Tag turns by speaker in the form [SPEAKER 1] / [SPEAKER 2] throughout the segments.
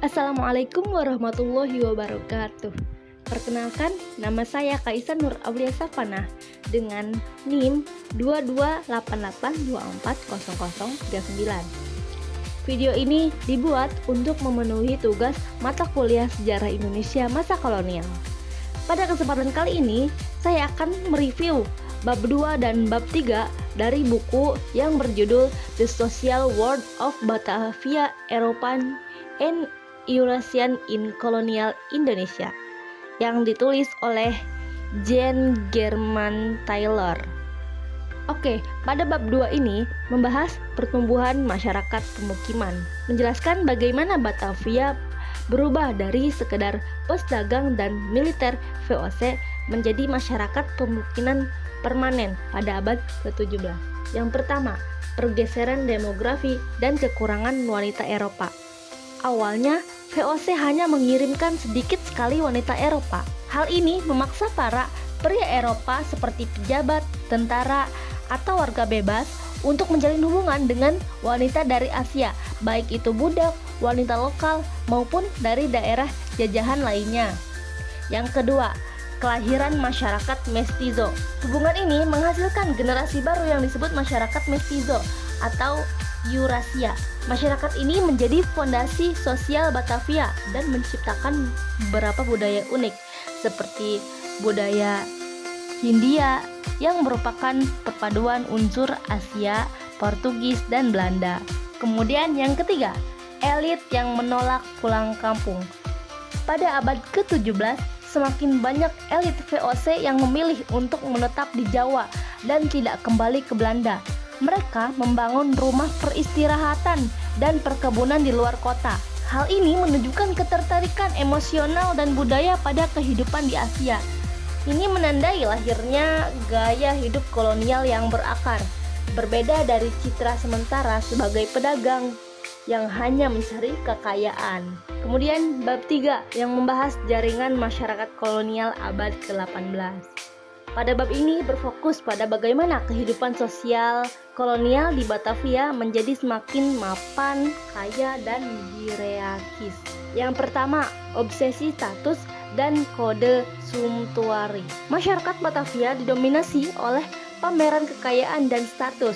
[SPEAKER 1] Assalamualaikum warahmatullahi wabarakatuh. Perkenalkan, nama saya Kaisa Nur Aulia Safana dengan NIM 2288240039. Video ini dibuat untuk memenuhi tugas mata kuliah Sejarah Indonesia Masa Kolonial. Pada kesempatan kali ini, saya akan mereview bab 2 dan bab 3 dari buku yang berjudul The Social World of Batavia, European and Eurasian in Colonial Indonesia yang ditulis oleh Jean German Taylor. Oke, pada bab 2 ini membahas pertumbuhan masyarakat pemukiman, menjelaskan bagaimana Batavia berubah dari sekedar pos dagang dan militer VOC menjadi masyarakat pemukiman permanen pada abad ke-17. Yang pertama, pergeseran demografi dan kekurangan wanita Eropa. Awalnya, VOC hanya mengirimkan sedikit sekali wanita Eropa. Hal ini memaksa para pria Eropa seperti pejabat, tentara, atau warga bebas untuk menjalin hubungan dengan wanita dari Asia, baik itu budak, wanita lokal, maupun dari daerah jajahan lainnya. Yang kedua, kelahiran masyarakat mestizo. Hubungan ini menghasilkan generasi baru yang disebut masyarakat mestizo atau Eurasia. Masyarakat ini menjadi fondasi sosial Batavia dan menciptakan beberapa budaya unik seperti budaya Hindia yang merupakan perpaduan unsur Asia, Portugis, dan Belanda. Kemudian yang ketiga, elit yang menolak pulang kampung. Pada abad ke-17, semakin banyak elit VOC yang memilih untuk menetap di Jawa dan tidak kembali ke Belanda. Mereka membangun rumah peristirahatan dan perkebunan di luar kota. Hal ini menunjukkan ketertarikan emosional dan budaya pada kehidupan di Asia. Ini menandai lahirnya gaya hidup kolonial yang berakar, berbeda dari citra sementara sebagai pedagang yang hanya mencari kekayaan. Kemudian bab 3 yang membahas jaringan masyarakat kolonial abad ke-18. Pada bab ini berfokus pada bagaimana kehidupan sosial kolonial di Batavia menjadi semakin mapan, kaya, dan hierarkis. Yang pertama, obsesi status dan kode sumptuari. Masyarakat Batavia didominasi oleh pameran kekayaan dan status.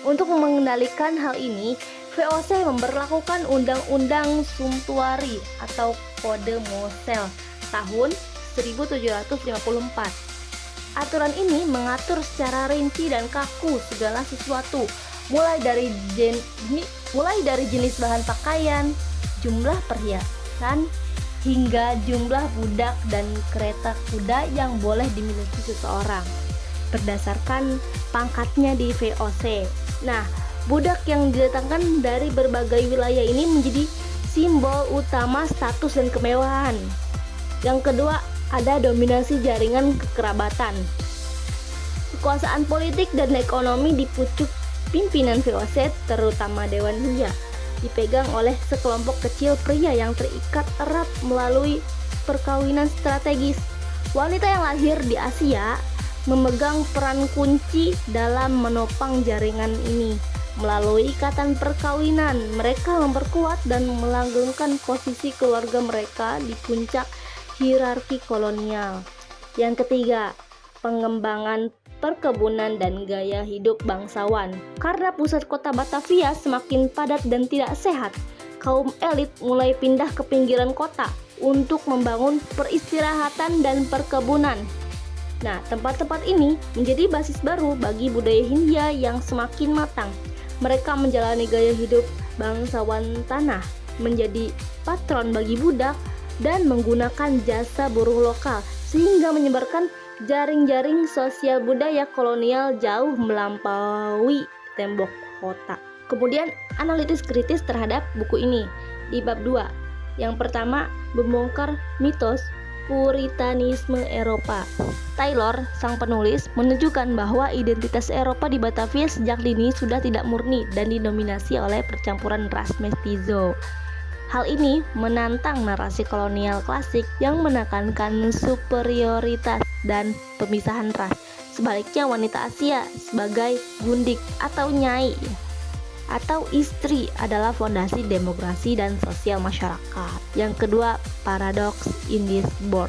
[SPEAKER 1] Untuk mengendalikan hal ini, VOC memberlakukan Undang-Undang Sumptuari atau Kode Mosel tahun 1754. Aturan ini mengatur secara rinci dan kaku segala sesuatu, mulai dari jenis bahan pakaian, jumlah perhiasan, hingga jumlah budak dan kereta kuda yang boleh dimiliki seseorang berdasarkan pangkatnya di VOC. Nah, budak yang didatangkan dari berbagai wilayah ini menjadi simbol utama status dan kemewahan. Yang kedua, ada dominasi jaringan kekerabatan. Kekuasaan politik dan ekonomi di pucuk pimpinan VOC, terutama Dewan Hindia, dipegang oleh sekelompok kecil pria yang terikat erat melalui perkawinan strategis. Wanita yang lahir di Asia memegang peran kunci dalam menopang jaringan ini. Melalui ikatan perkawinan, mereka memperkuat dan melanggengkan posisi keluarga mereka di puncak hierarki kolonial. Yang ketiga, pengembangan perkebunan dan gaya hidup bangsawan. Karena pusat kota Batavia semakin padat dan tidak sehat, kaum elit mulai pindah ke pinggiran kota untuk membangun peristirahatan dan perkebunan. Nah, tempat-tempat ini menjadi basis baru bagi budaya Hindia yang semakin matang. Mereka menjalani gaya hidup bangsawan tanah, menjadi patron bagi budak, dan menggunakan jasa buruh lokal sehingga menyebarkan jaring-jaring sosial budaya kolonial jauh melampaui tembok kota. Kemudian analisis kritis terhadap buku ini di bab 2. Yang pertama, membongkar mitos Puritanisme Eropa. Taylor, sang penulis, menunjukkan bahwa identitas Eropa di Batavia sejak dini sudah tidak murni dan didominasi oleh percampuran ras mestizo. Hal ini menantang narasi kolonial klasik yang menekankan superioritas dan pemisahan ras. Sebaliknya, wanita Asia sebagai gundik atau nyai atau istri adalah fondasi demokrasi dan sosial masyarakat. Yang kedua, paradoks Indies Born.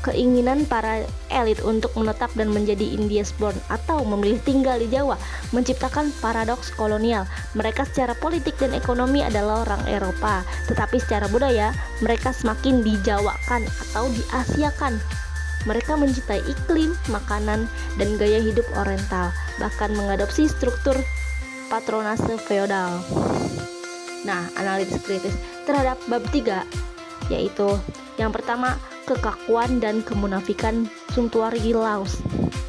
[SPEAKER 1] Keinginan para elit untuk menetap dan menjadi Indies Born atau memilih tinggal di Jawa menciptakan paradoks kolonial. Mereka secara politik dan ekonomi adalah orang Eropa, tetapi secara budaya mereka semakin dijawakan atau diasiakan. Mereka mencintai iklim, makanan, dan gaya hidup oriental, bahkan mengadopsi struktur patronase feodal. Nah, analisis kritis terhadap bab 3 yaitu yang pertama, kekakuan dan kemunafikan Suntuari Laos.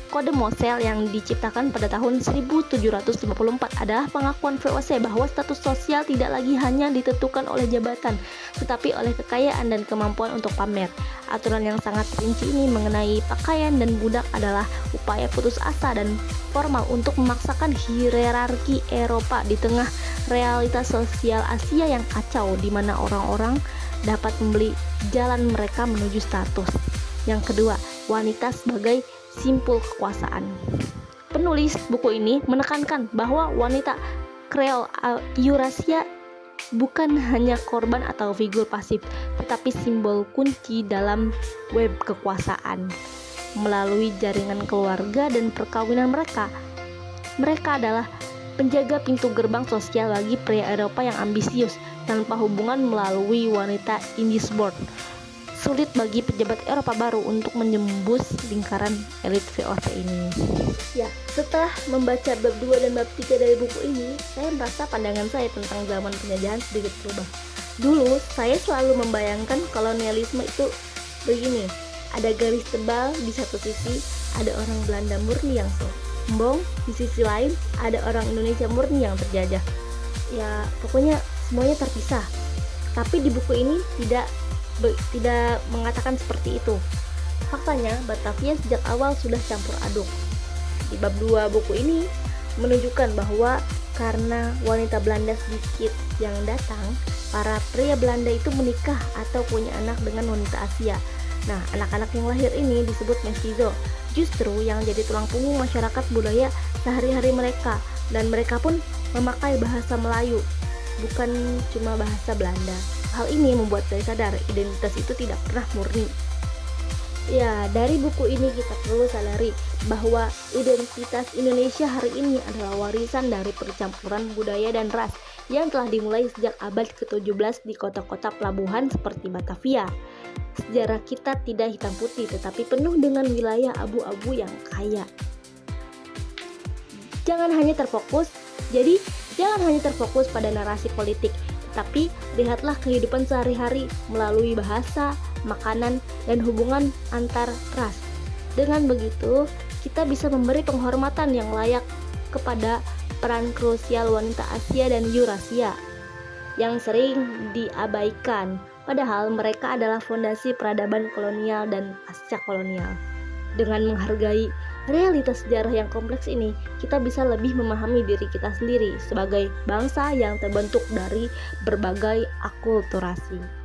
[SPEAKER 1] Kode Mosel yang diciptakan pada tahun 1754 adalah pengakuan VOC bahwa status sosial tidak lagi hanya ditentukan oleh jabatan, tetapi oleh kekayaan dan kemampuan untuk pamer. Aturan yang sangat rinci ini mengenai pakaian dan budak adalah upaya putus asa dan formal untuk memaksakan hierarki Eropa di tengah realitas sosial Asia yang kacau, di mana orang-orang dapat membeli jalan mereka menuju status. Yang kedua, wanita sebagai simpul kekuasaan. Penulis buku ini menekankan bahwa wanita Kreol Eurasia bukan hanya korban atau figur pasif, tetapi simbol kunci dalam web kekuasaan. Melalui jaringan keluarga dan perkawinan mereka adalah penjaga pintu gerbang sosial bagi pria Eropa yang ambisius. Tanpa hubungan melalui wanita Indies Born, sulit bagi pejabat Eropa baru untuk menembus lingkaran elit VOC ini. Ya, setelah membaca bab 2 dan bab 3 dari buku ini, saya merasa pandangan saya tentang zaman penjajahan sedikit berubah. Dulu, saya selalu membayangkan kolonialisme itu begini. Ada garis tebal di satu sisi, ada orang Belanda murni yang sombong, di sisi lain ada orang Indonesia murni yang terjajah. Ya, pokoknya semuanya terpisah. Tapi di buku ini tidak mengatakan seperti itu. Faktanya, Batavia sejak awal sudah campur aduk. Di bab 2 buku ini menunjukkan bahwa karena wanita Belanda sedikit yang datang, para pria Belanda itu menikah atau punya anak dengan wanita Asia. Nah, anak-anak yang lahir ini disebut mestizo, justru yang jadi tulang punggung masyarakat budaya sehari-hari mereka, dan mereka pun memakai bahasa Melayu, bukan cuma bahasa Belanda. Hal ini membuat saya sadar identitas itu tidak pernah murni. Ya, dari buku ini kita perlu sadari bahwa identitas Indonesia hari ini adalah warisan dari percampuran budaya dan ras yang telah dimulai sejak abad ke-17 di kota-kota pelabuhan seperti Batavia. Sejarah kita tidak hitam putih, tetapi penuh dengan wilayah abu-abu yang kaya. Jangan hanya terfokus pada narasi politik, tapi lihatlah kehidupan sehari-hari melalui bahasa, makanan, dan hubungan antar ras. Dengan begitu, kita bisa memberi penghormatan yang layak kepada peran krusial wanita Asia dan Eurasia yang sering diabaikan, padahal mereka adalah fondasi peradaban kolonial dan pasca kolonial. Dengan menghargai realitas sejarah yang kompleks ini, kita bisa lebih memahami diri kita sendiri sebagai bangsa yang terbentuk dari berbagai akulturasi.